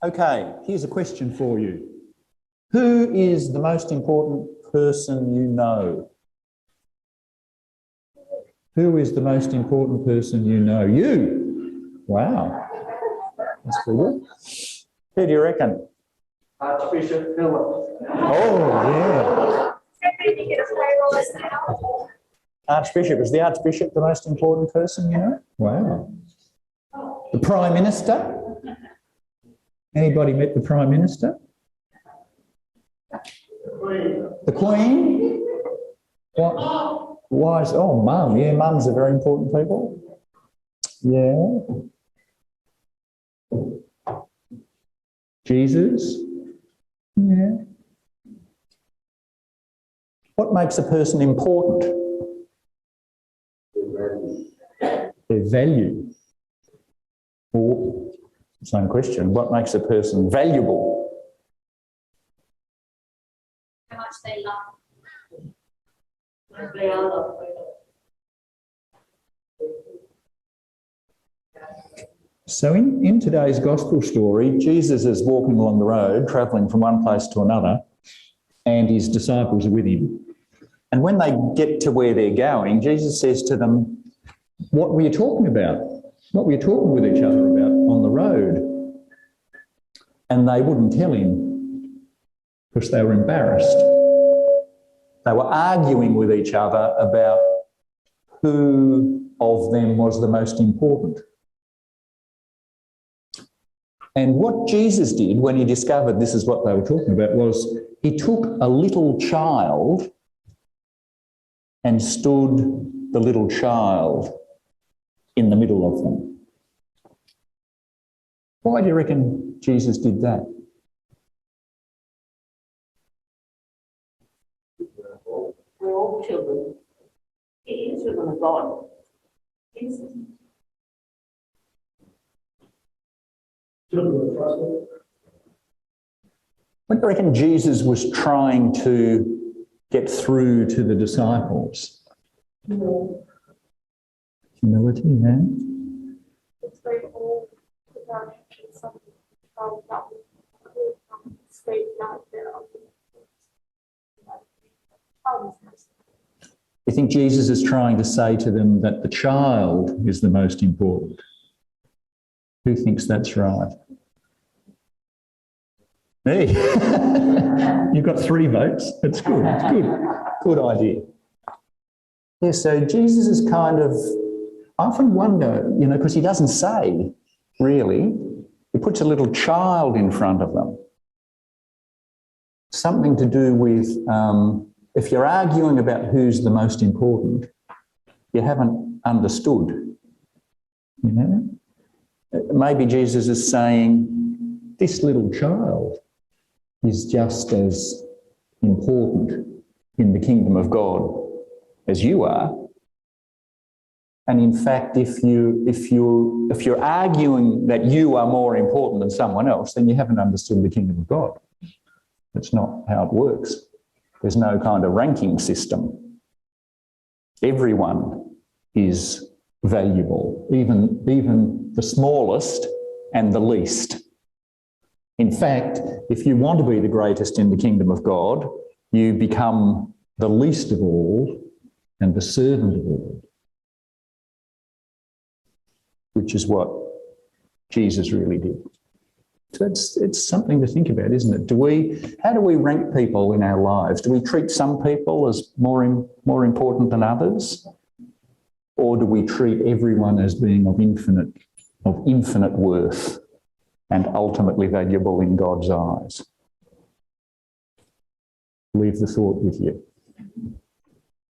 Okay, here's a question for you. Who is the most important person you know? Who is the most important person you know? You. Wow. That's pretty good. Who do you reckon? Archbishop Philip. Oh, yeah. Archbishop. Is the Archbishop the most important person you know? Wow. The Prime Minister? Anybody met the Prime Minister? The Queen? What? Why is, oh, Mum. Yeah, mums are very important people. Yeah. Jesus? Yeah. What makes a person important? Their value. Or, same question, what makes a person valuable? How much they love. They are loved. So in today's gospel story, Jesus is walking along the road, travelling from one place to another, and his disciples are with him. And when they get to where they're going, Jesus says to them, what were you talking about? What were you talking with each other about on the road? And they wouldn't tell him because they were embarrassed. They were arguing with each other about who of them was the most important. And what Jesus did when he discovered this is what they were talking about was he took a little child and stood the little child in the middle of them. Why do you reckon Jesus did that? We're all children. He is children of God. Yes. What do you reckon Jesus was trying to get through to the disciples? Humility, yeah. It's very old without some that state out there. You think Jesus is trying to say to them that the child is the most important? Who thinks that's right? Hey, you've got 3 votes. That's good. It's good. Good idea. Yeah, so Jesus is kind of, I often wonder, you know, because he doesn't say, really. He puts a little child in front of them. Something to do with, if you're arguing about who's the most important, you haven't understood, you know. Maybe Jesus is saying, this little child is just as important in the kingdom of God as you are. And in fact, if you're arguing that you are more important than someone else, then you haven't understood the kingdom of God. That's not how it works. There's no kind of ranking system. Everyone is valuable, even the smallest and the least. In fact, if you want to be the greatest in the kingdom of God, you become the least of all and the servant of all, which is what Jesus really did. So it's something to think about, isn't it? How do we rank people in our lives? Do we treat some people as more important than others? Or do we treat everyone as being of infinite worth and ultimately valuable in God's eyes? Leave the thought with you.